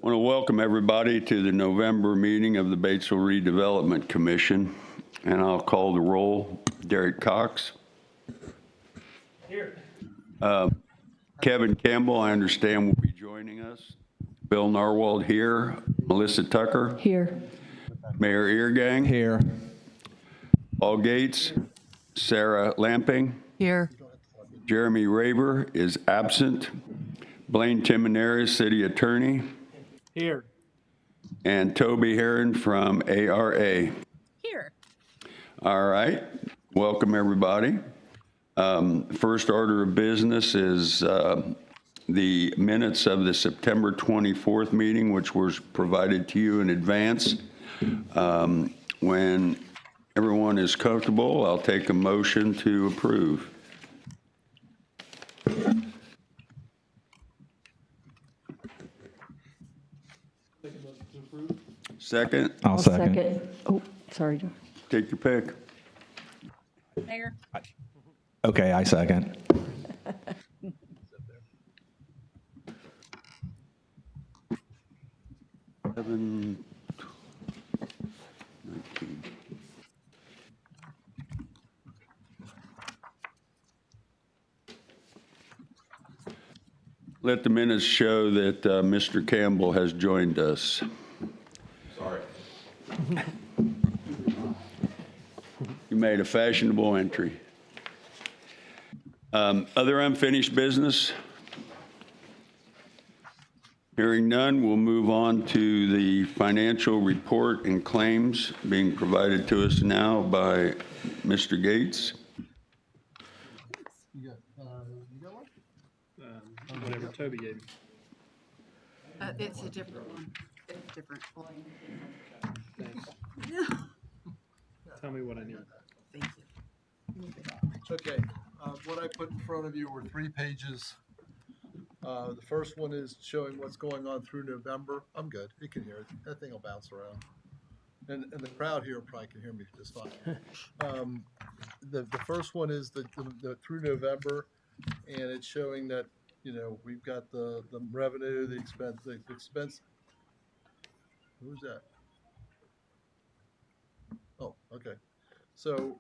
I want to welcome everybody to the November meeting of the Batesville Redevelopment Commission, and I'll call the roll. Derek Cox. Here. Kevin Campbell, I understand, will be joining us. Bill Narwhal here. Melissa Tucker. Here. Mayor Eargang. Here. Paul Gates. Sarah Lamping. Here. Jeremy Raver is absent. Blaine Timoneri, City Attorney. Here. And Toby Heron from ARA. Here. All right. Welcome, everybody. First order of business is the minutes of the September 24th meeting, which was provided to you in advance. When everyone is comfortable, I'll take a motion to approve. Second, I'll second. Oh, sorry. take your pick. Mayor. Okay, I second. Seven, 19. Let the minutes show that Mr. Campbell has joined us. Sorry. You made a fashionable entry. Other unfinished business? Hearing none, we'll move on to the financial report and claims being provided to us now by Mr. Gates. You got one? Whatever Toby gave you. It's a different one. It's different. Thanks. Tell me what I need. Thank you. Okay, what I put in front of you were 3 pages. The first one is showing what's going on through November. I'm good, you can hear it, that thing will bounce around. And the crowd here probably can hear me just fine. The first one is the through November, and it's showing that, you know, we've got the revenue, the expense. Who's that? Oh, okay. So,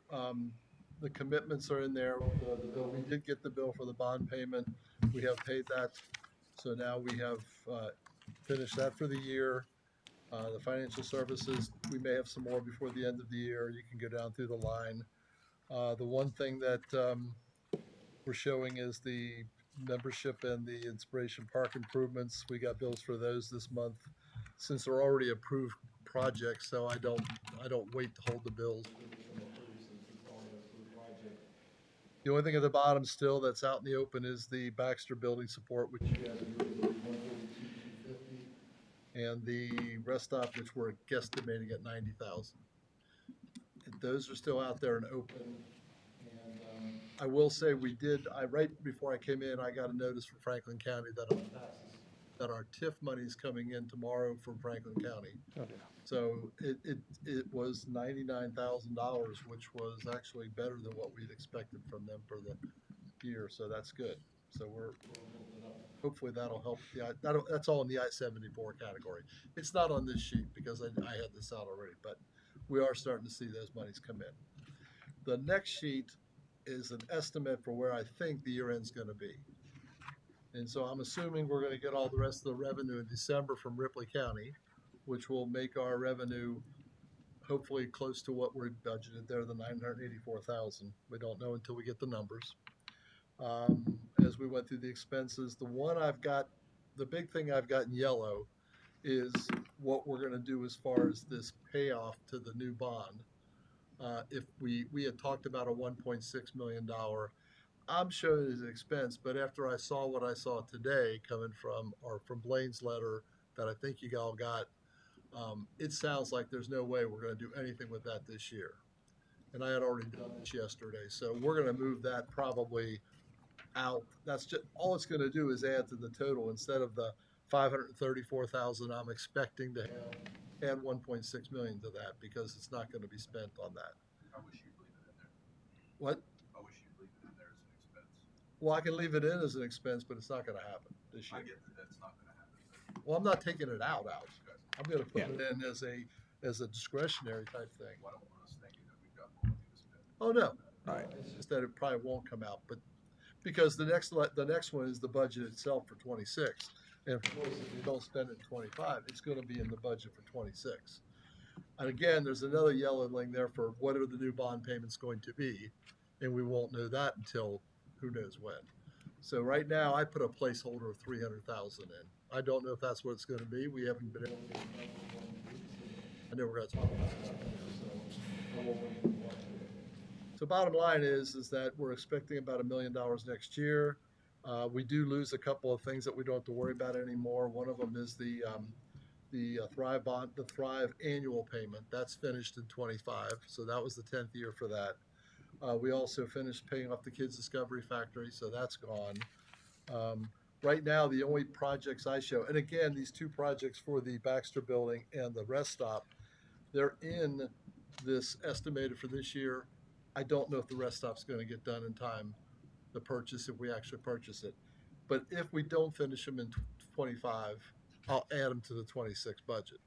the commitments are in there. The bill, we did get the bill for the bond payment. We have paid that. So now we have finished that for the year. The financial services, we may have some more before the end of the year. You can go down through the line. The one thing that we're showing is the membership and the Inspiration Park improvements. We got bills for those this month, since they're already approved projects. So I don't wait to hold the bills. The only thing at the bottom still that's out in the open is the Baxter Building Support, which you guys are doing, and the rest stop, which we're guesstimating at 90,000. Those are still out there and open. And I will say right before I came in, I got a notice from Franklin County that our TIF money is coming in tomorrow from Franklin County. Oh, yeah. So it was $99,000, which was actually better than what we'd expected from them for the year. So that's good. So we're hopefully that'll help. That's all in the I-74 category. It's not on this sheet because I had this out already, but we are starting to see those monies come in. The next sheet is an estimate for where I think the year end's going to be. And so I'm assuming we're going to get all the rest of the revenue in December from Ripley County, which will make our revenue hopefully close to what we're budgeted there, the 984,000. We don't know until we get the numbers. As we went through the expenses, the big thing I've got in yellow is what we're going to do as far as this payoff to the new bond. If we had talked about a $1.6 million, I'm showing it as an expense, but after I saw what I saw today coming from Blaine's letter that I think you all got, it sounds like there's no way we're going to do anything with that this year. And I had already done this yesterday. So we're going to move that probably out. That's just all it's going to do is add to the total instead of the 534,000 I'm expecting to have, add 1.6 million to that because it's not going to be spent on that. I wish you'd leave it in there. What? I wish you'd leave it in there as an expense. Well, I can leave it in as an expense, but it's not going to happen this year. I get that that's not going to happen. Well, I'm not taking it out. I'm gonna put Yeah. it in as a discretionary type thing. Well, I don't want us thinking that we've got more money to spend. Oh, no. Right. It's just that it probably won't come out, but because the next one is the budget itself for 26. And of course, if you don't spend it in 25, it's gonna be in the budget for 26. And again, there's another yellow line there for what are the new bond payments going to be? And we won't know that until who knows when. So right now, I put a placeholder of 300,000 in. I don't know if that's what it's gonna be. We haven't been able to. I know we're gonna talk about that, so I won't wait for that. So bottom line is that we're expecting about $1 million next year. We do lose a couple of things that we don't have to worry about anymore. One of them is the Thrive bond, the Thrive annual payment. That's finished in 25, so that was the 10th year for that. We also finished paying off the Kids Discovery Factory, so that's gone. Right now, the only projects I show, and again, these two projects for the Baxter Building and the rest stop, they're in this estimated for this year. I don't know if the rest stop's going to get done in time, the purchase, if we actually purchase it. But if we don't finish them in 25, I'll add them to the 26 budget.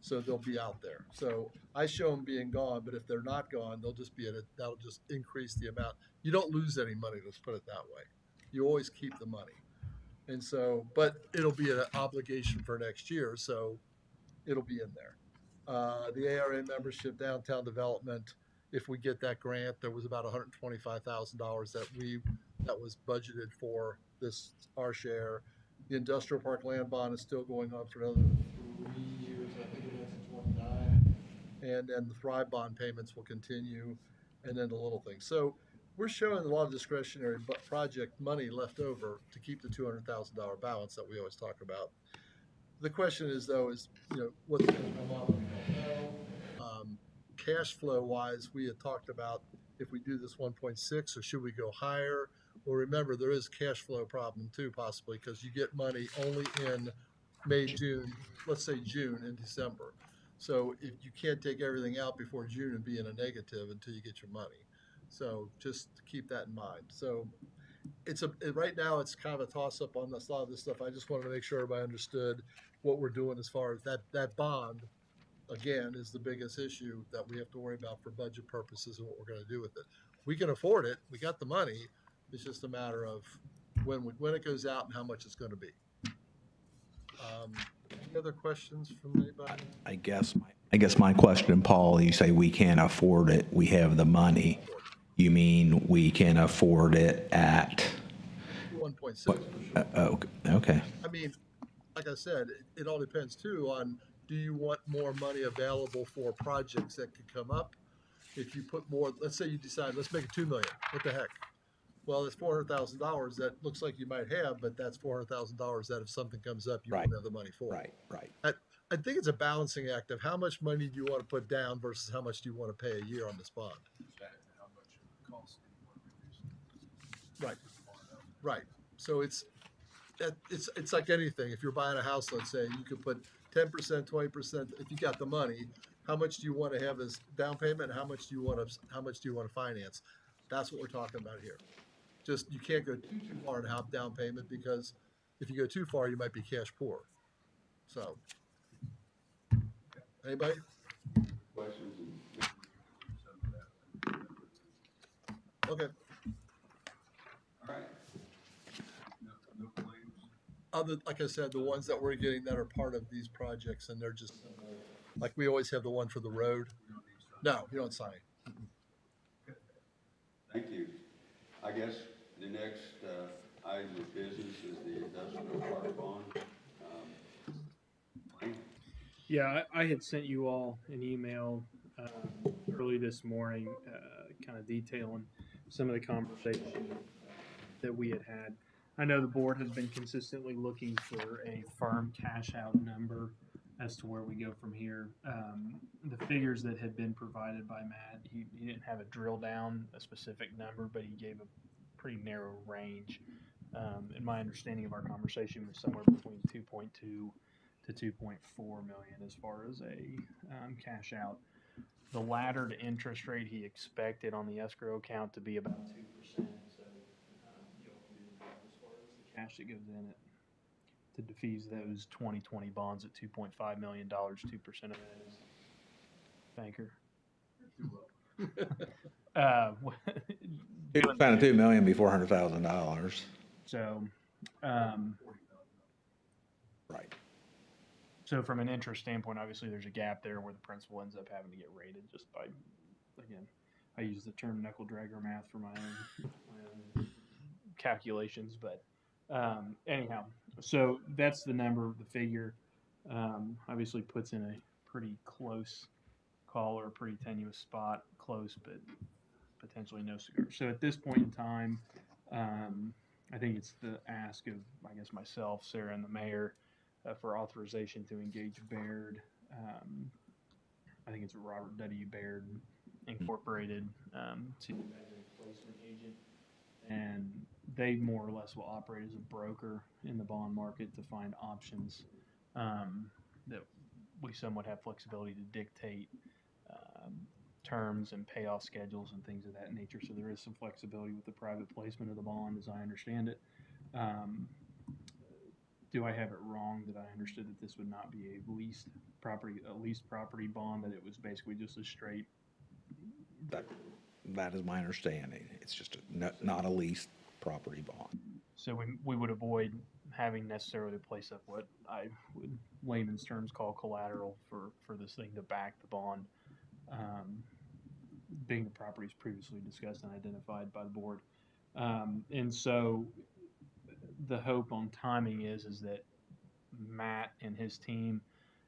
So they'll be out there. So I show them being gone, but if they're not gone, they'll just be that'll just increase the amount. You don't lose any money, let's put it that way. You always keep the money. And so, but it'll be an obligation for next year, so it'll be in there. The ARA membership, downtown development, if we get that grant, there was about $125,000 that was budgeted for this, our share. The industrial park land bond is still going on for another 3 years, I think it is, in 29. And then the Thrive bond payments will continue, and then the little things. So we're showing a lot of discretionary project money left over to keep the $200,000 balance that we always talk about. The question is, though, what's going to come up? We don't know. Cash flow wise, we had talked about if we do this 1.6, or should we go higher? Well, remember, there is cash flow problem too, possibly, because you get money only in May, June, let's say June and December. So if you can't take everything out before June and be in a negative until you get your money. So just keep that in mind. So right now it's kind of a toss up on a lot of this stuff. I just wanted to make sure everybody understood what we're doing as far as that bond, again, is the biggest issue that we have to worry about for budget purposes and what we're going to do with it. We can afford it. We got the money. It's just a matter of when it goes out and how much it's going to be. Any other questions from anybody? I guess my question, Paul, you say we can't afford it, we have the money. You mean we can afford it at, 1.6 for sure. okay. I mean, like I said, it all depends too on, do you want more money available for projects that could come up? If you put more, let's say you decide, let's make it 2 million, what the heck? Well, it's $400,000 that looks like you might have, but that's $400,000 that if something comes up, you Right. won't have the money for. Right. I think it's a balancing act of how much money do you want to put down versus how much do you want to pay a year on this bond? That and how much it would cost do you want to reduce it? Right. Right. So it's like anything. If you're buying a house, let's say, you could put 10%, 20%. If you got the money, how much do you want to have as down payment? And how much do you want to finance? That's what we're talking about here. Just you can't go too far in down payment, because if you go too far, you might be cash poor. So, anybody? Questions? Okay. All right. No claims? Like I said, the ones that we're getting that are part of these projects, and they're just like we always have the one for the road. No, you don't sign. Thank you. I guess the next item of business is the industrial park bond. Wayne? Yeah, I had sent you all an email early this morning, kind of detailing some of the conversation that we had had. I know the board has been consistently looking for a firm cash out number as to where we go from here. The figures that had been provided by Matt, he didn't have a drill down, a specific number, but he gave a pretty narrow range. And my understanding of our conversation was somewhere between 2.2 to 2.4 million as far as a cash out. The laddered interest rate he expected on the escrow account to be about 2%. So you'll do as far as the cash that goes in it. to defease those 2020 bonds at $2.5 million. 2% of that is banker. Spending $2 million be $400,000. So, Right. so from an interest standpoint, obviously there's a gap there where the principal ends up having to get rated just by, again, I use the term knuckle dragger math for my own calculations, but anyhow, so that's the number, the figure. Obviously puts in a pretty close call or a pretty tenuous spot, close, but potentially no cigar. So at this point in time, I think it's the ask of, I guess, myself, Sarah, and the mayor for authorization to engage Baird. I think it's Robert W. Baird Incorporated to be a placement agent. And they more or less will operate as a broker in the bond market to find options that we somewhat have flexibility to dictate terms and payoff schedules and things of that nature. So there is some flexibility with the private placement of the bond, as I understand it. Do I have it wrong that I understood that this would not be a leased property bond, that it was basically just a straight? That is my understanding. It's just not a leased property bond. So we would avoid having necessarily to place up what I would layman's terms call collateral for this thing to back the bond, being the properties previously discussed and identified by the board. And so the hope on timing is that Matt and his team,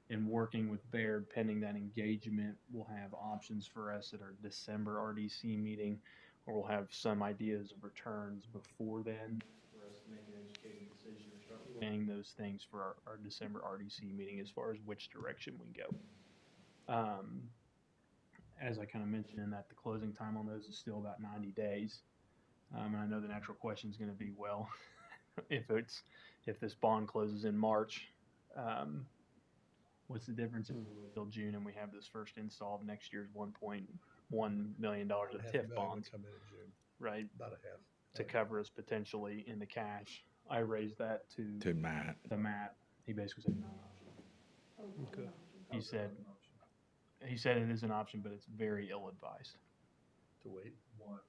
in working with Baird pending that engagement, will have options for us at our December RDC meeting, or we'll have some ideas of returns before then for us to make an educated decision or start weighing those things for our December RDC meeting as far as which direction we go. As I kind of mentioned in that, the closing time on those is still about 90 days. And I know the natural question is going to be, well, if this bond closes in March, what's the difference if we wait till June and we have this first install of next year's $1.1 million of TIF bonds, Come in in June, right, about a half. to cover us potentially in the cash? I raised that To Matt. Matt. He basically said not an option. Okay. He said it is an option, but it's very ill-advised. To wait. What,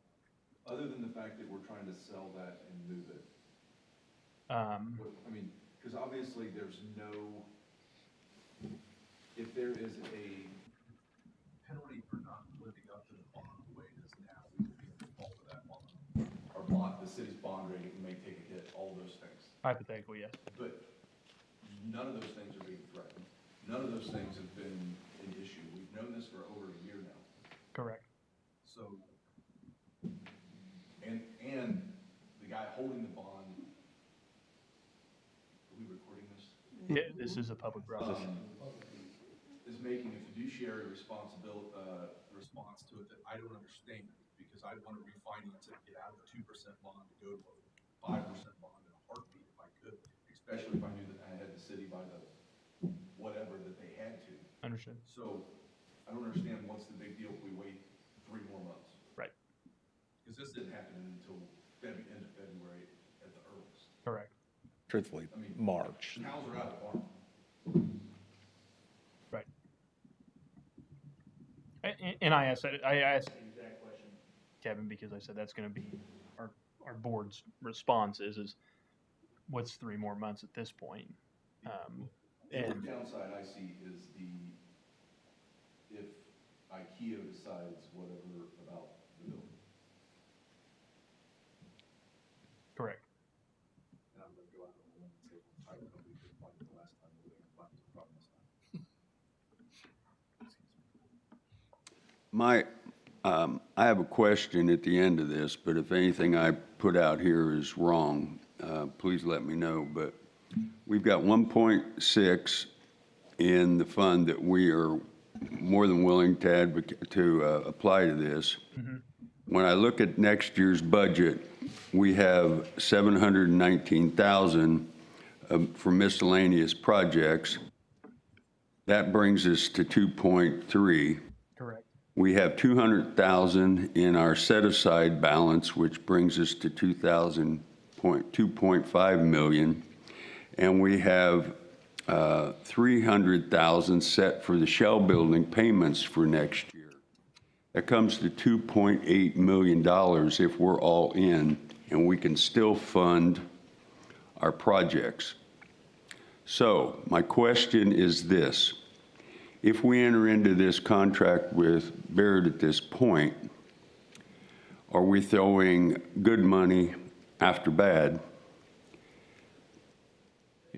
other than the fact that we're trying to sell that and move it, I mean, because obviously there's no, if there is a penalty for not living up to the bond the way it is now, we would be in default of that bond. Our bond, the city's bond rating may take a hit, all those things. Hypothetically, yes. But none of those things are being threatened. None of those things have been an issue. We've known this for over a year now. Correct. So, and the guy holding the bond, are we recording this? Yeah, this is a public process. Is making a fiduciary response to it that I don't understand, because I'd want to refinance it, get out of the 2% bond to go to a 5% bond in a heartbeat if I could, especially if I knew that I had the city by the whatever that they had to. Understood. So I don't understand what's the big deal if we wait 3 more months. Right. Because this didn't happen until end of February at the earliest. Correct. Truthfully, I mean, March. Cows are out of the barn. Right. And I asked the exact question, Kevin, because I said that's going to be our board's response is what's 3 more months at this point? The And only downside I see is if IKEA decides whatever about the building. correct. And I'm gonna go out on a limb and say, I don't know, we could find it the last time we were there, find the problem this time. I have a question at the end of this, but if anything I put out here is wrong, please let me know. But we've got 1.6 in the fund that we are more than willing to apply to this. When I look at next year's budget, we have 719,000 for miscellaneous projects. That brings us to 2.3. Correct. We have 200,000 in our set-aside balance, which brings us to 2.5 million. and we have 300,000 set for the shell building payments for next year. That comes to $2.8 million if we're all in, and we can still fund our projects. So my question is this. If we enter into this contract with Baird at this point, are we throwing good money after bad?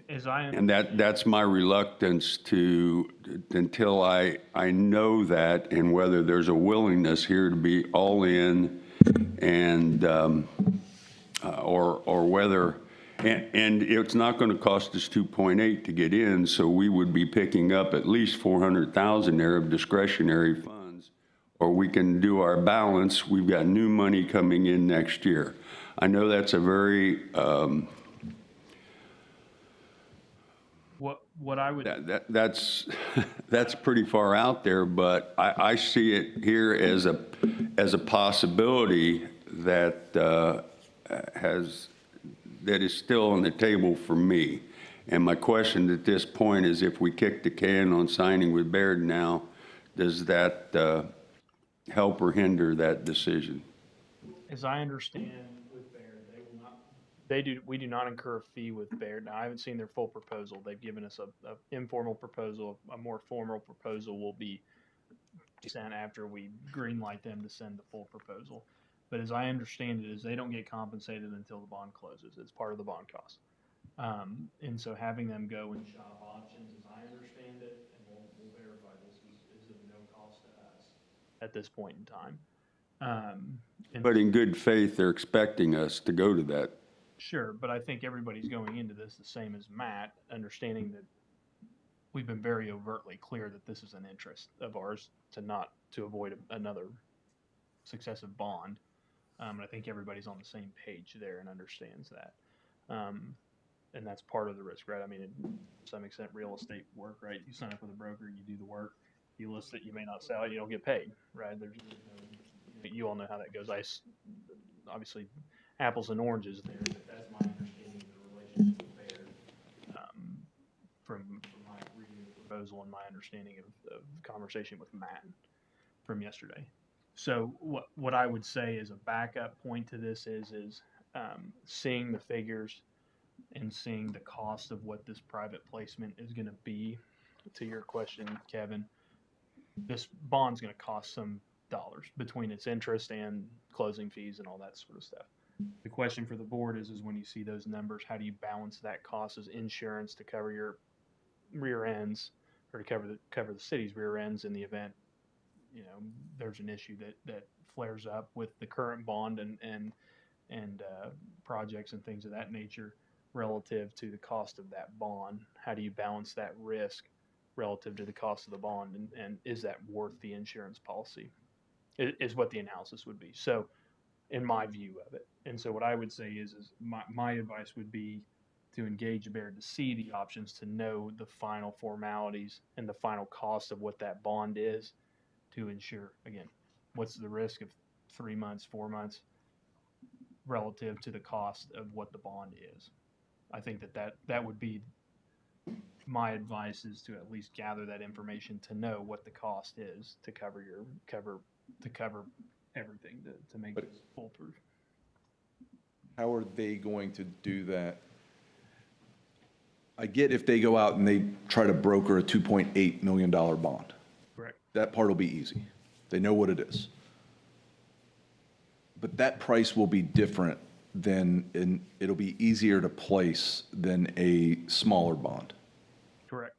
As I And that's my reluctance to, until I know that, and whether there's a willingness here to be all in, and, or whether, and it's not going to cost us 2.8 to get in, so we would be picking up at least 400,000 there of discretionary funds, or we can do our balance. We've got new money coming in next year. I know that's a very, what I would that's that's pretty far out there, but I see it here as a possibility that that is still on the table for me. And my question at this point is, if we kick the can on signing with Baird now, does that help or hinder that decision? As I understand with Baird, they will not, we do not incur a fee with Baird. Now, I haven't seen their full proposal. They've given us a informal proposal. A more formal proposal will be sent after we green light them to send the full proposal. But as I understand it, is they don't get compensated until the bond closes. It's part of the bond cost. And so having them go and shop options, as I understand it, and we'll verify this, is of no cost to us at this point in time. And But in good faith, they're expecting us to go to that. sure, but I think everybody's going into this the same as Matt, understanding that we've been very overtly clear that this is an interest of ours to avoid another successive bond. And I think everybody's on the same page there and understands that. And that's part of the risk, right? I mean, to some extent, real estate work, right? You sign up with a broker, you do the work, you list it, you may not sell it, you don't get paid, right? There's no, you all know how that goes. Obviously, apples and oranges there, but that's my understanding of the relationship with Baird, from my reading of the proposal and my understanding of conversation with Matt from yesterday. So what I would say as a backup point to this is seeing the figures and seeing the cost of what this private placement is going to be. To your question, Kevin, this bond's going to cost some dollars between its interest and closing fees and all that sort of stuff. The question for the board is when you see those numbers, how do you balance that cost as insurance to cover your rear ends, or to cover the city's rear ends in the event there's an issue that flares up with the current bond and projects and things of that nature relative to the cost of that bond. How do you balance that risk relative to the cost of the bond, and is that worth the insurance policy? Is what the analysis would be. So, in my view of it, and so what I would say is my advice would be to engage Baird to see the options, to know the final formalities and the final cost of what that bond is, to ensure, again, what's the risk of 3 months, 4 months relative to the cost of what the bond is. I think that would be my advice, is to at least gather that information to know what the cost is to cover everything to make this foolproof. How are they going to do that? I get if they go out and they try to broker a $2.8 million bond. Correct. That part will be easy. They know what it is. But that price will be different it'll be easier to place than a smaller bond, Correct.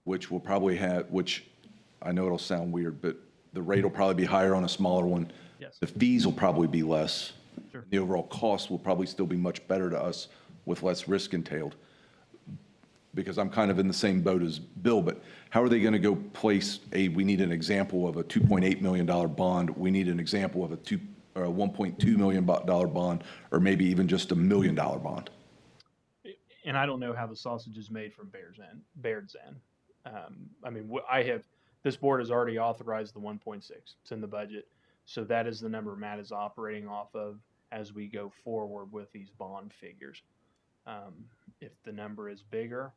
which I know it'll sound weird, but the rate will probably be higher on a smaller one. Yes. The fees will probably be less. Sure. The overall cost will probably still be much better to us with less risk entailed. Because I'm kind of in the same boat as Bill, but how are they going to go place we need an example of a $2.8 million bond, we need an example of a $1.2 million bond, or maybe even just $1 million bond? And I don't know how the sausage is made from Baird's end. I mean, this board has already authorized the 1.6. It's in the budget. So that is the number Matt is operating off of as we go forward with these bond figures. If the number is bigger,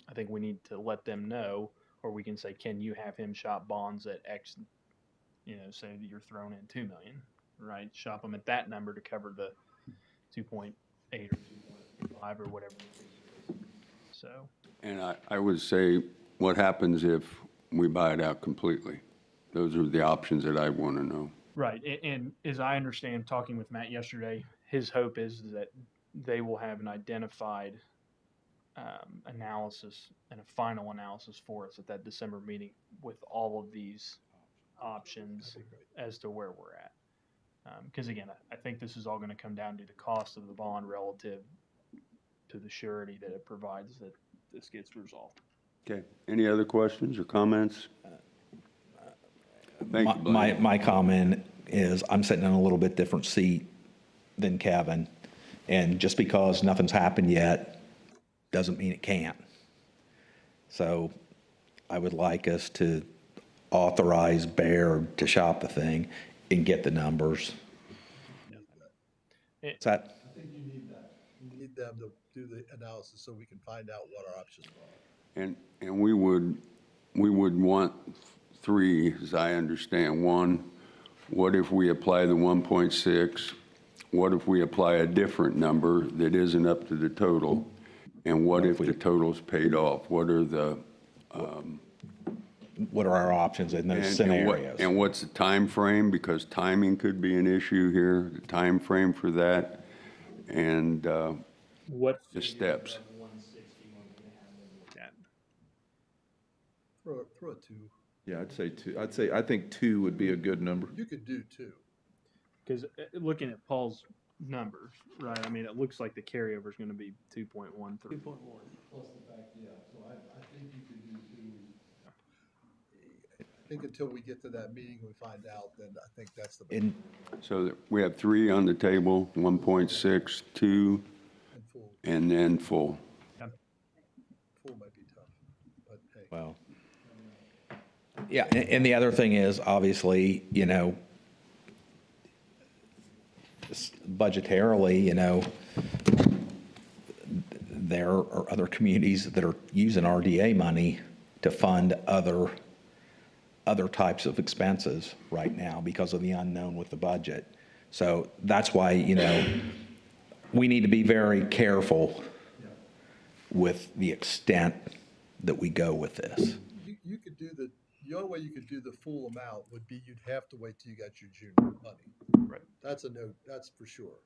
I think we need to let them know, or we can say, can you have him shop bonds at X, say that you're throwing in 2 million, right? Shop them at that number to cover the 2.8 or 2.5 or whatever. So, And I would say, what happens if we buy it out completely? Those are the options that I want to know. right. And as I understand, talking with Matt yesterday, his hope is that they will have an identified analysis and a final analysis for us at that December meeting with all of these options as to where we're at. Because again, I think this is all going to come down to the cost of the bond relative to the surety that it provides that this gets resolved. Okay, any other questions or comments? Thank you, My, Blaine. my comment is I'm sitting in a little bit different seat than Kevin. And just because nothing's happened yet doesn't mean it can't. So I would like us to authorize Baird to shop the thing and get the numbers. Is that, I think you need that. You need them to do the analysis so we can find out what our options are. And we would want three, as I understand. One, what if we apply the 1.6? What if we apply a different number that isn't up to the total? And what if the total's paid off? What are the, what are our options in those scenarios? and what's the time frame? Because timing could be an issue here, the time frame for that, and What the steps. 160 at? Throw a two. Yeah, I'd say two. I think two would be a good number. You could do two. Because looking at Paul's numbers, right? I mean, it looks like the carryover is going to be 2.13. 2.1. Plus the fact, yeah, so I think you could do two. I think until we get to that meeting, we find out, then I think that's the. And So that we have three on the table, 1.6, 2, And full, and then full. full might be tough, but hey. well, yeah, and the other thing is, obviously, budgetarily, there are other communities that are using RDA money to fund other types of expenses right now because of the unknown with the budget. So that's why, we need to be very careful with the extent that we go with this. You could do the only way you could do the full amount would be you'd have to wait till you got your June money. Right. That's a no, that's for sure.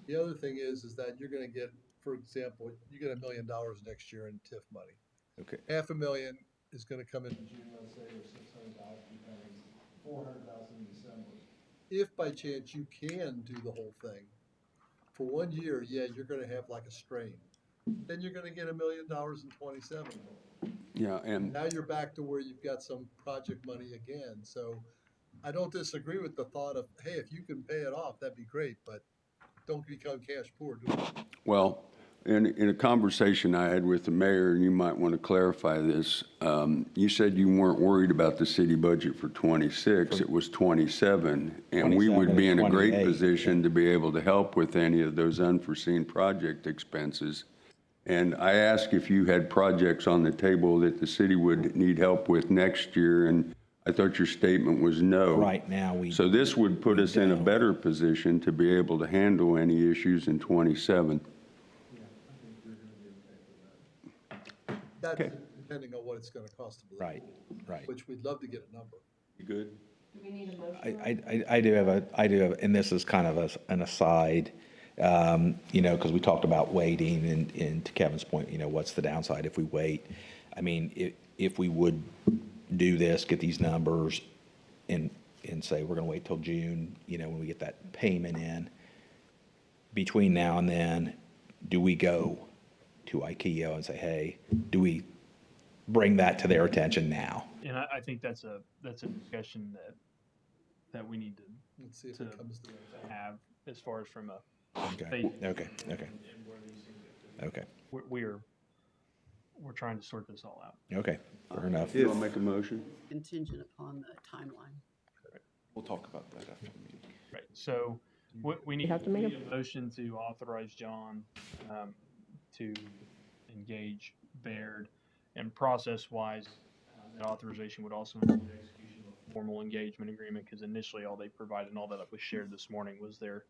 The other thing is that you're gonna get, for example, you get $1 million next year in TIF money. Okay. $500,000 is gonna come in June, let's say, or 600,000, depending, 400,000 in December. If by chance you can do the whole thing, for 1 year, yeah, you're gonna have like a strain. Then you're gonna get $1 million in 27. Yeah, and Now you're back to where you've got some project money again, so I don't disagree with the thought of, hey, if you can pay it off, that'd be great, but don't become cash poor. well, in a conversation I had with the mayor, and you might want to clarify this, you said you weren't worried about the city budget for 26, it was 27. And we would 27 be and in a great 28, position to be able to help with any of those unforeseen project expenses. And I asked if you had projects on the table that the city would need help with next year, and I thought your statement was no. Right now, we. So this would put us in a better position to be able to handle any issues in 27. That's Okay. depending on what it's gonna cost to build. Right. Which we'd love to get a number. You good? I do have, and this is kind of an aside, because we talked about waiting, and to Kevin's point, what's the downside if we wait? I mean, if we would do this, get these numbers, and say we're going to wait till June, when we get that payment in, between now and then, do we go to IKEA and say, hey, do we bring that to their attention now? And I think that's a discussion that we need Let's see if to it comes to that. have as far as from a Okay, faith okay. and where these things go. Okay, We're trying to sort this all out. okay, fair enough. You want to make a motion? Contingent upon the timeline. We'll talk about that after the meeting. Right. So We need have to make a motion to authorize John to engage Baird. And process-wise, that authorization would also include execution of a formal engagement agreement, because initially all they provided and all that was shared this morning was their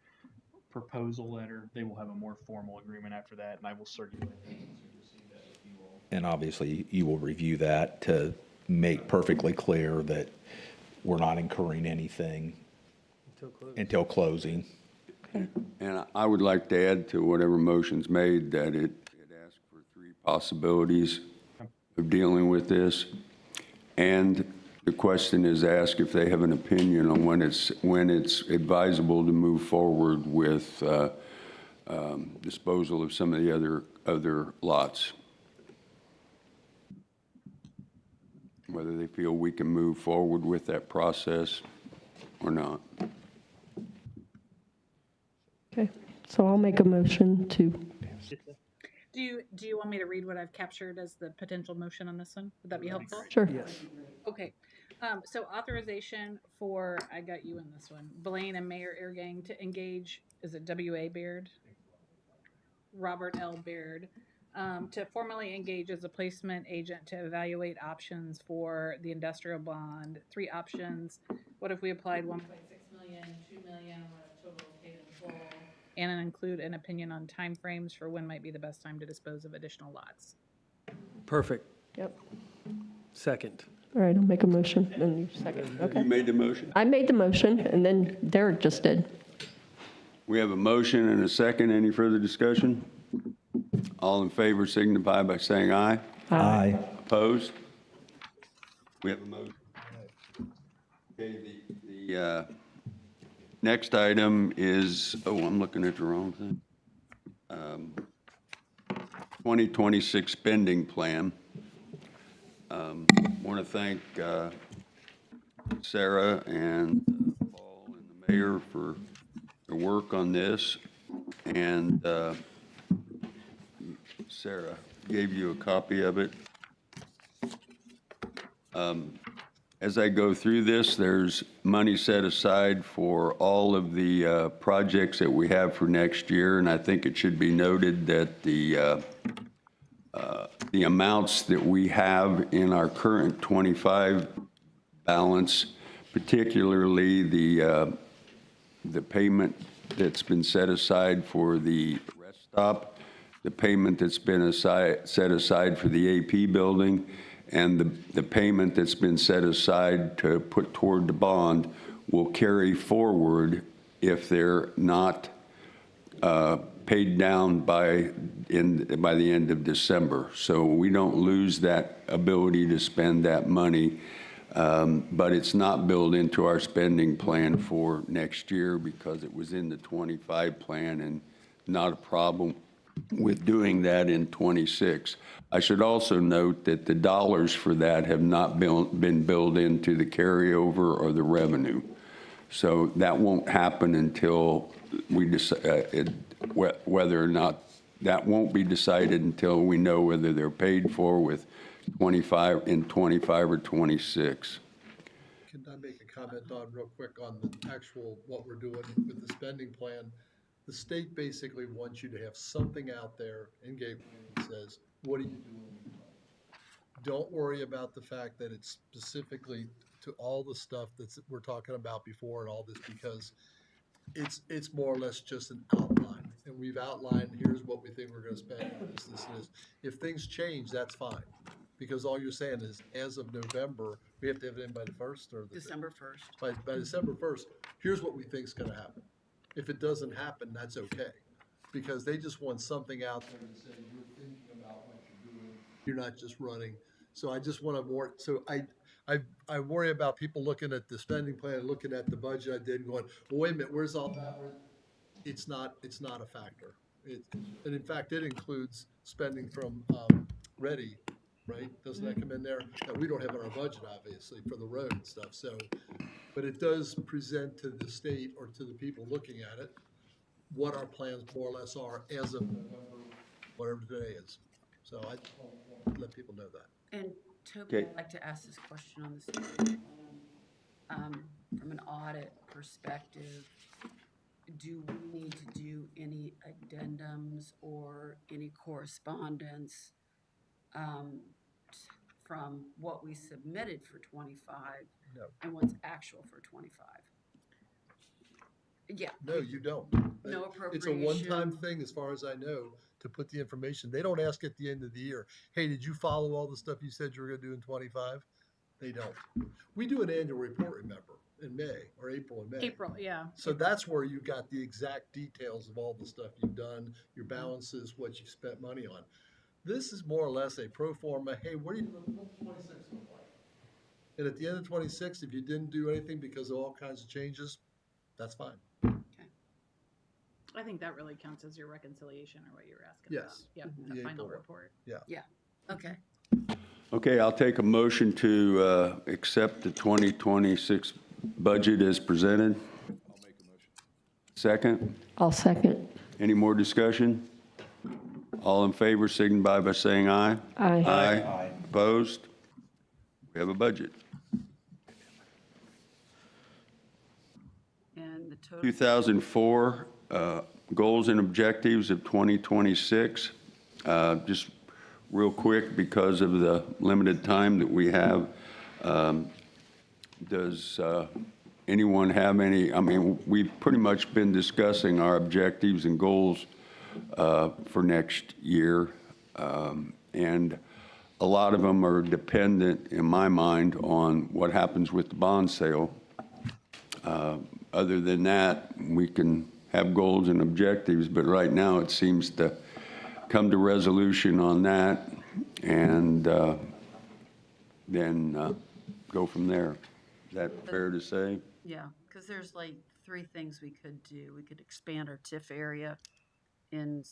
proposal letter. They will have a more formal agreement after that, and I will circulate that once we receive that with you all. And obviously, you will review that to make perfectly clear that we're not incurring anything until closing. And I would like to add to whatever motion's made that it asks for 3 possibilities of dealing with this. And the question is asked if they have an opinion on when it's advisable to move forward with disposal of some of the other lots. Whether they feel we can move forward with that process or not. Okay, so I'll make a motion to, Do you want me to read what I've captured as the potential motion on this one? Would that be helpful? sure. Okay, so authorization for, I got you in this one, Blaine and Mayor Airgang to engage, is it W.A. Baird? Robert L. Baird, to formally engage as a placement agent to evaluate options for the industrial bond. 3 options. What if we applied 1.6 million, 2 million, what if total paid in full? And include an opinion on timeframes for when might be the best time to dispose of additional lots. Perfect. Yep. Second. All right, I'll make a motion, and you second, You okay. made the motion? I made the motion, and then Derek just did. We have a motion and a second. Any further discussion? All in favor signify by saying aye. Aye. Opposed? We have a motion. Okay, the next item is, I'm looking at the wrong thing. 2026 spending plan. Want to thank Sarah and Paul and the mayor for their work on this. And Sarah gave you a copy of it. As I go through this, there's money set aside for all of the projects that we have for next year, and I think it should be noted that the amounts that we have in our current 25 balance, particularly the payment that's been set aside for the rest stop, the payment that's been set aside for the AP building, and the payment that's been set aside to put toward the bond will carry forward if they're not paid down by the end of December. So we don't lose that ability to spend that money, but it's not built into our spending plan for next year because it was in the 25 plan and not a problem with doing that in 26. I should also note that the dollars for that have not been built into the carryover or the revenue. So that won't happen until we decide whether or not, that won't be decided until we know whether they're paid for with 25 or 26. Can I make a comment on, real quick, on the actual, what we're doing with the spending plan? The state basically wants you to have something out there in Gateway that says, what are you doing with your money? Don't worry about the fact that it's specifically to all the stuff we're talking about before and all this, because it's more or less just an outline. And we've outlined, here's what we think we're gonna spend on this, and this. If things change, that's fine. Because all you're saying is, as of November, we have to have it in by the 1st or the. December 1st. By December 1st, here's what we think's gonna happen. If it doesn't happen, that's okay. Because they just want something out there to say, you're thinking about what you're doing. You're not just running. So I just want to so I worry about people looking at the spending plan, looking at the budget I did and going, well, wait a minute, where's all that? It's not a factor. And in fact, it includes spending from Ready, right? Doesn't that come in there? That we don't have in our budget, obviously, for the road and stuff. So, but it does present to the state or to the people looking at it what our plans more or less are as of November, whatever today is. So I want to let people know that. And Toby, Okay. I'd like to ask this question on the spending plan. From an audit perspective, do we need to do any addendums or any correspondence um, from what we submitted for 25 No. and what's actual for 25? Yeah. No, you don't. No It's a one-time appropriation. thing, as far as I know, to put the information. They don't ask at the end of the year, hey, did you follow all the stuff you said you were gonna do in 25? They don't. We do an annual report, remember, in May or April and May. April, yeah. So that's where you got the exact details of all the stuff you've done, your balances, what you spent money on. This is more or less a pro forma, hey, what do you, what's 26 look like? And at the end of 26, if you didn't do anything because of all kinds of changes, that's fine. I think that really counts as your reconciliation or what you were asking about. Yes. Yep, The the final April one. report. Yeah. Yeah. Okay. Okay, I'll take a motion to accept the 2026 budget as presented. I'll make a motion. Second. I'll second. Any more discussion? All in favor, signify by saying aye. Aye. Aye. Opposed? We have a budget. And the total. 2004 goals and objectives of 2026. Just real quick, because of the limited time that we have, does anyone have any? I mean, we've pretty much been discussing our objectives and goals for next year, and a lot of them are dependent, in my mind, on what happens with the bond sale. Other than that, we can have goals and objectives, but right now it seems to come to resolution on that and then go from there. Is that fair to say? Yeah, because there's like 3 things we could do. We could expand our TIF area and,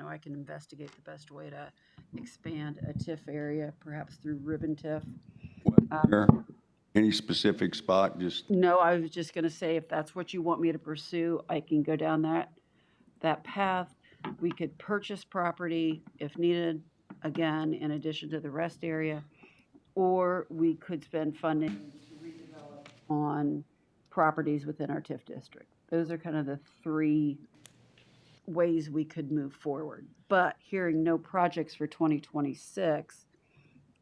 I can investigate the best way to expand a TIF area, perhaps through ribbon TIF. Where? Any specific spot, just, No, I was just gonna say, if that's what you want me to pursue, I can go down that path. We could purchase property if needed, again, in addition to the rest area, or we could spend funding to redevelop on properties within our TIF district. Those are kind of the 3 ways we could move forward. But hearing no projects for 2026,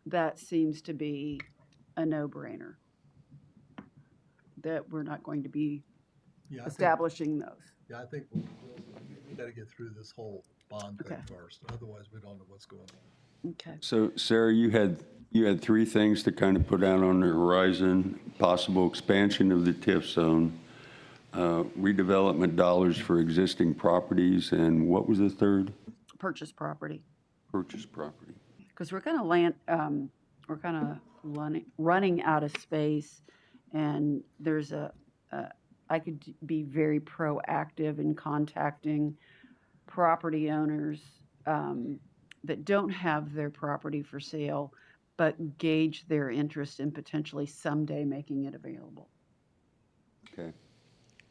that seems to be a no-brainer. That we're not going to be Yeah, establishing those. Yeah, I think we gotta get through this whole bond thing Okay. first. Otherwise, we don't know what's going on. Okay. so Sarah, you had 3 things to kind of put out on the horizon: possible expansion of the TIF zone, redevelopment dollars for existing properties, and what was the third? Purchase property. Purchase property. Because we're kind of running out of space, and there's I could be very proactive in contacting property owners that don't have their property for sale, but gauge their interest in potentially someday making it available Okay.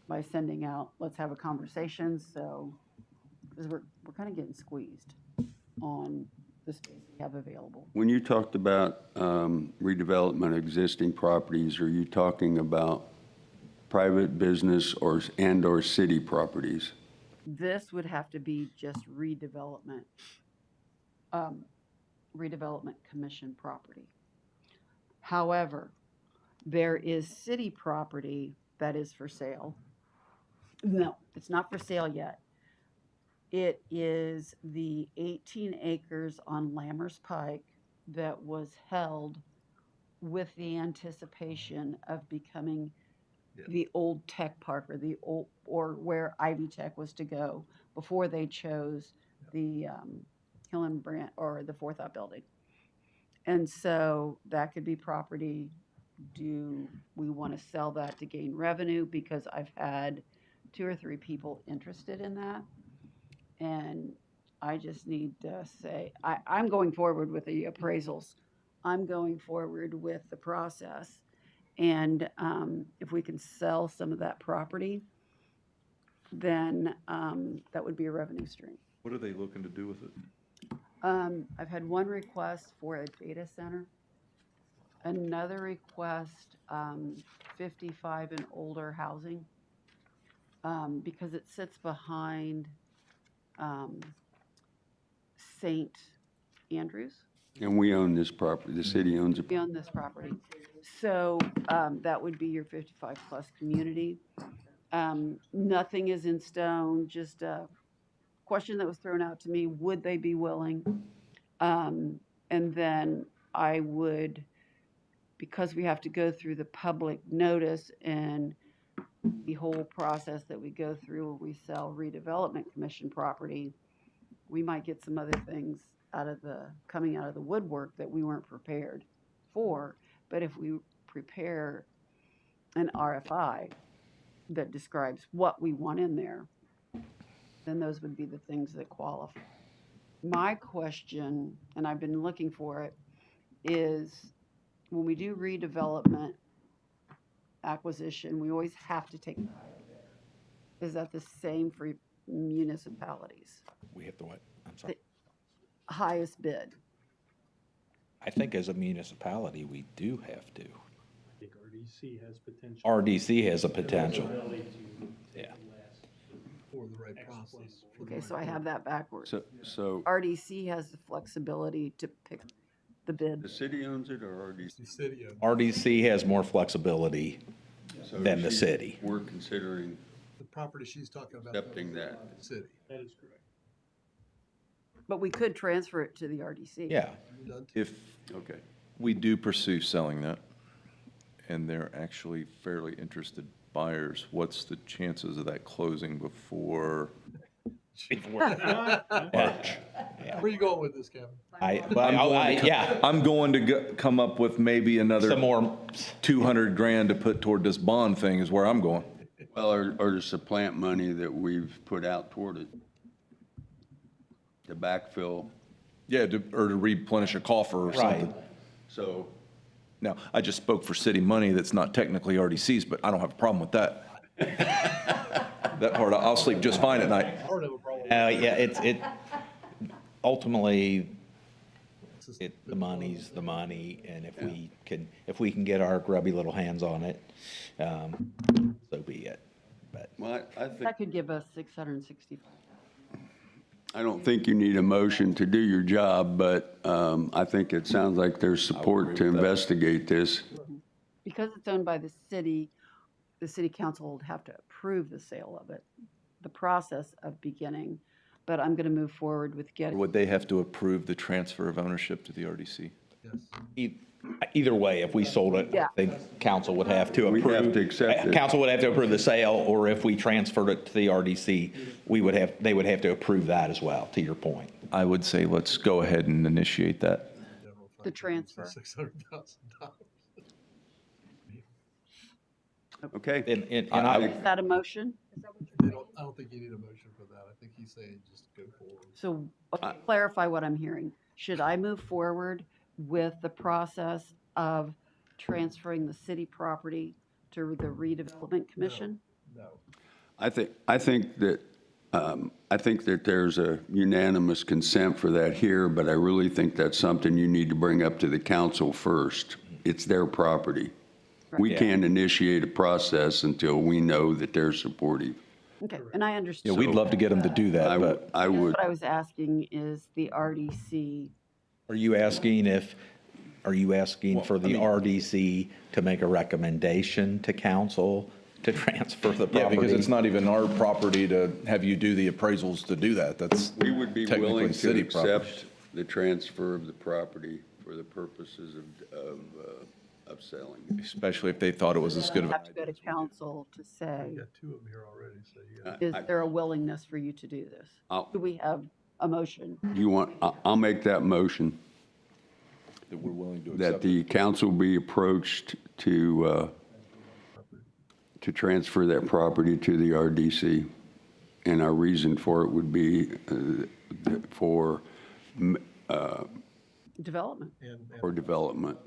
by sending out, let's have a conversation. So, because we're kind of getting squeezed on the space we have available. When you talked about redevelopment of existing properties, are you talking about private business or city properties? This would have to be just redevelopment commission property. However, there is city property that is for sale. No, it's not for sale yet. It is the 18 acres on Lammers Pike that was held with the anticipation of becoming the old tech park, or where Ivy Tech was to go before they chose the Hillenbrand or the Fourth Up building. And so that could be property. Do we want to sell that to gain revenue? Because I've had 2 or 3 people interested in that. And I just need to say, I'm going forward with the appraisals. I'm going forward with the process. And if we can sell some of that property, then that would be a revenue stream. What are they looking to do with it? I've had one request for a data center, another request, 55 and older housing. because it sits behind St. Andrews. And we own this property, the city owns it. We own this property. So that would be your 55-plus community. Nothing is in stone, just a question that was thrown out to me, would they be willing? And then I would, because we have to go through the public notice and the whole process that we go through when we sell redevelopment commission property, we might get some other things coming out of the woodwork that we weren't prepared for. But if we prepare an RFI that describes what we want in there, then those would be the things that qualify. My question, and I've been looking for it, is when we do redevelopment acquisition, we always have to take. Is that the same for municipalities? We have to what? I'm sorry. The highest bid. I think as a municipality, we do have to. I think RDC has potential. RDC has a potential. Ability to take Yeah. less. For the right process. Okay, so I have that backwards. So RDC has the flexibility to pick the bid. the city owns it or RDC? The city owns RDC has more flexibility So than the city. We're considering the property she's talking about. accepting that. The city. That is correct. But we could transfer it to the RDC. Yeah. Done. If Okay. we do pursue selling that, and they're actually fairly interested buyers, what's the chances of that closing before? March. Where are you going with this, Kevin? Yeah, I'm going to come up with maybe another some more. 200 grand to put toward this bond thing is where I'm going. Well, or to supplant money that we've put out toward it. To backfill. Yeah, or to replenish a coffer or Right. something. So Now, I just spoke for city money that's not technically RDC's, but I don't have a problem with that. That part, I'll sleep just fine at night. I don't have a problem. Yeah, it ultimately, the money's the money, and if we can get our grubby little hands on it, so be it. But well, I think That could give us 665. I don't think you need a motion to do your job, but I think it sounds like there's support to investigate this. Because it's owned by the city council would have to approve the sale of it, the process of beginning. But I'm going to move forward with getting, Would they have to approve the transfer of ownership to the RDC? Yes. either way, if we sold it, Yeah. the council would have to We'd approve. have to accept it. Council would have to approve the sale, or if we transferred it to the RDC, they would have to approve that as well, to your point. I would say let's go ahead and initiate that. General fund The transfer. $600,000. Okay. And is that a motion? I don't think you need a motion for that. I think he's saying just go forward. So clarify what I'm hearing. Should I move forward with the process of transferring the city property to the redevelopment commission? No. I think that there's a unanimous consent for that here, but I really think that's something you need to bring up to the council first. It's their property. We Yeah. can't initiate a process until we know that they're supportive. Okay, and I Yeah, understand. we'd love to get them to do that, but I would, What I was asking is the RDC, Are you asking for the RDC to make a recommendation to council to transfer the property? yeah, because it's not even our property to have you do the appraisals to do that. That's we would be technically willing to city property. accept the transfer of the property for the purposes of selling it. Especially if they thought it was as good of have an to go to council to say, You got two of them here already, so you got. is there a willingness for you to do this? I'll- Do we have a motion? I'll make that motion, that we're willing to that accept. the council be approached to transfer that property to the RDC. And our reason for it would be for Development. development,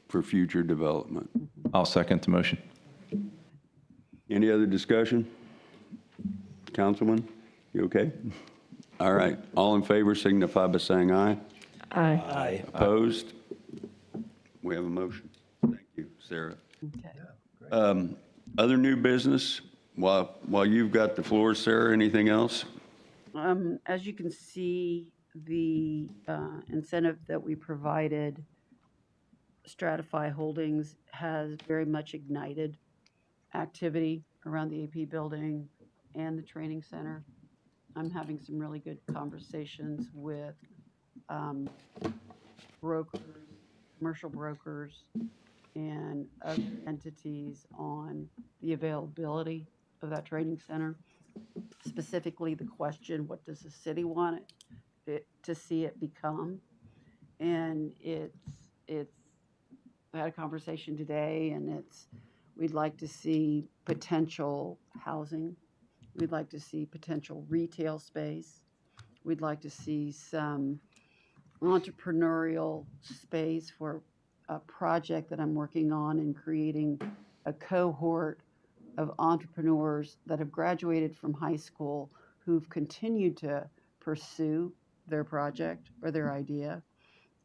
for future development. I'll second the motion. Any other discussion? Councilman, you okay? All right, all in favor signify by saying aye. Aye. Opposed? We have a motion. Thank you, Sarah. Okay. Other new business, While you've got the floor, Sarah, anything else? As you can see, the incentive that we provided, Stratify Holdings, has very much ignited activity around the AP building and the training center. I'm having some really good conversations with brokers, commercial brokers, and other entities on the availability of that training center. Specifically, the question, what does the city want it to see it become? And I had a conversation today, and we'd like to see potential housing. We'd like to see potential retail space. We'd like to see some entrepreneurial space for a project that I'm working on in creating a cohort of entrepreneurs that have graduated from high school who've continued to pursue their project or their idea,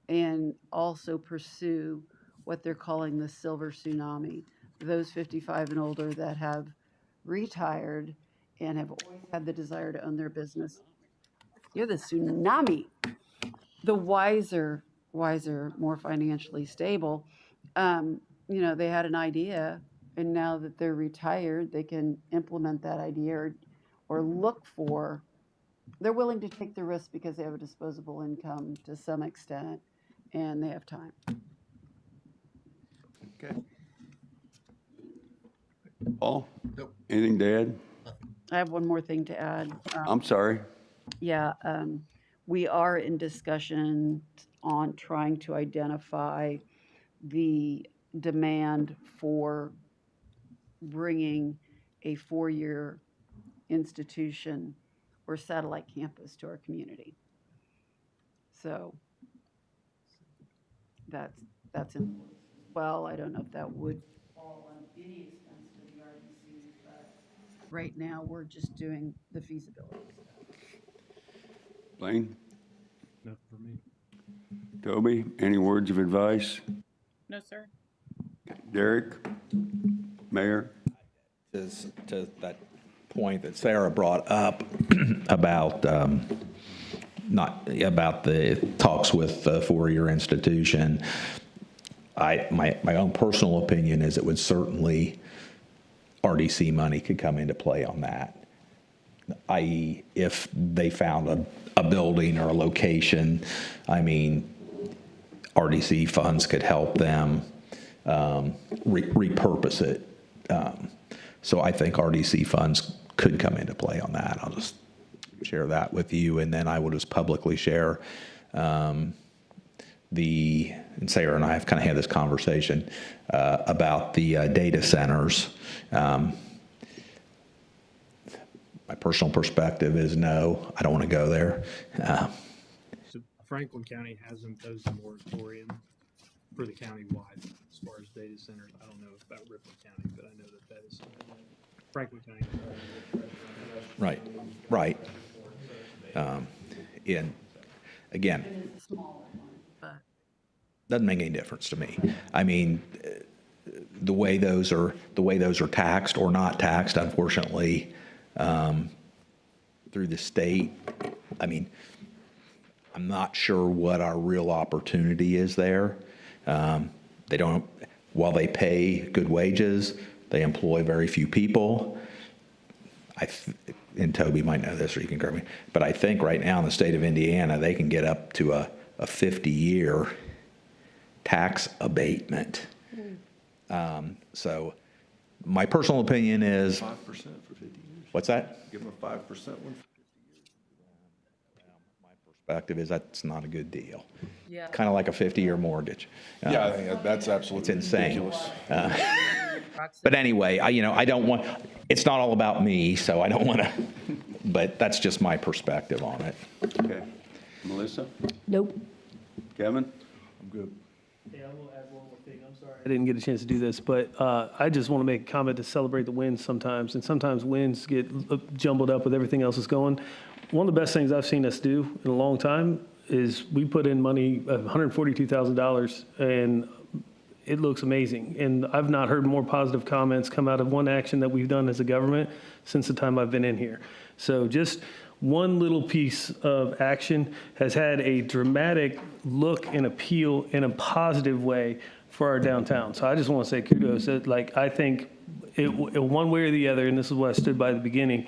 and also pursue what they're calling the silver tsunami, those 55 and older that have retired and have always had the desire to own their business. You're the tsunami. The wiser, more financially stable, they had an idea, and now that they're retired, they can implement that idea or look for, they're willing to take the risk because they have a disposable income to some extent, and they have time. Okay. Paul? Nope. Anything to add? I have one more thing to add. I'm sorry. Yeah, we are in discussion on trying to identify the demand for bringing a 4-year institution or satellite campus to our community. So that's important. Well, I don't know if that would fall on any expense to the RDC, but right now we're just doing the feasibility stuff. Blaine? Nothing for me. Toby? Any words of advice? No, sir. Derek? Mayor? Is to that point that Sarah brought up about not about the talks with the 4-year institution. My own personal opinion is it would certainly, RDC money could come into play on that, i.e. if they found a building or a location. I mean, RDC funds could help them repurpose it. So I think RDC funds could come into play on that. I'll just share that with you, and then I will just publicly share and Sarah and I have kind of had this conversation about the data centers. My personal perspective is no, I don't want to go there. So Franklin County has imposed a moratorium for the county-wide as far as data centers. I don't know about Ripon County, but I know that is something that Franklin County. Right. And again, doesn't make any difference to me. I mean, the way those are taxed or not taxed, unfortunately, through the state. I mean, I'm not sure what our real opportunity is there. They don't, while they pay good wages, they employ very few people. And Toby might know this, or you can correct me, but I think right now in the state of Indiana, they can get up to a 50-year tax abatement. So my personal opinion is 5% for 50 years. What's that? Give them a 5% one for 50 years. My perspective is that's not a good deal. Yeah. Kind of like a 50-year mortgage. Yeah, I think that's absolutely It's insane. ridiculous. But anyway, I don't want, it's not all about me, so I don't want to, but that's just my perspective on it. Okay. Melissa? Nope. Kevin? I'm good. Yeah, I will add one more thing. I'm sorry. I didn't get a chance to do this, but I just want to make a comment to celebrate the wins sometimes. And sometimes wins get jumbled up with everything else that's going. One of the best things I've seen us do in a long time is we put in money, $142,000, and it looks amazing. And I've not heard more positive comments come out of one action that we've done as a government since the time I've been in here. So just one little piece of action has had a dramatic look and appeal in a positive way for our downtown. So I just want to say kudos. Like, I think one way or the other, and this is what I stood by at the beginning,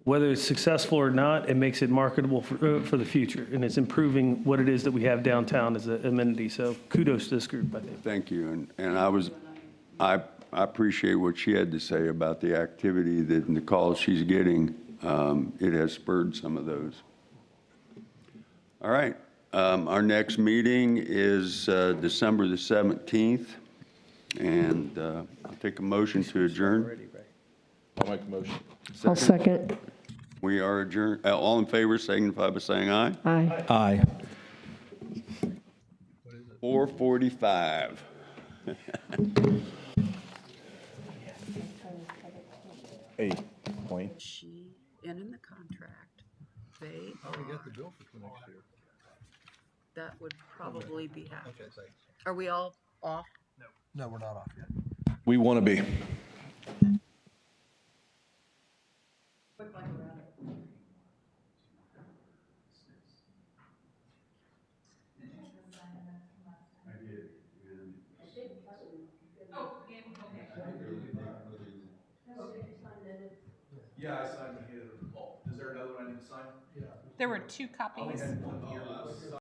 whether it's successful or not, it makes it marketable for the future, and it's improving what it is that we have downtown as an amenity. So kudos to this group, I think. Thank you. And I appreciate what she had to say about the activity that and the calls she's getting. It has spurred some of those. All right. Our next meeting is December the 17th, and I'll take a motion to adjourn. I'll make a motion. I'll second. We are adjourned. All in favor signify by saying aye. Aye. Aye. 4:45. A point. She, and in the contract, they How do we are, get the bill for next year? that would probably be half. Okay, thanks. Are we all off? No, we're not off yet. We want to be. Yeah, I signed the, is there another one I need to sign? There were 2 copies.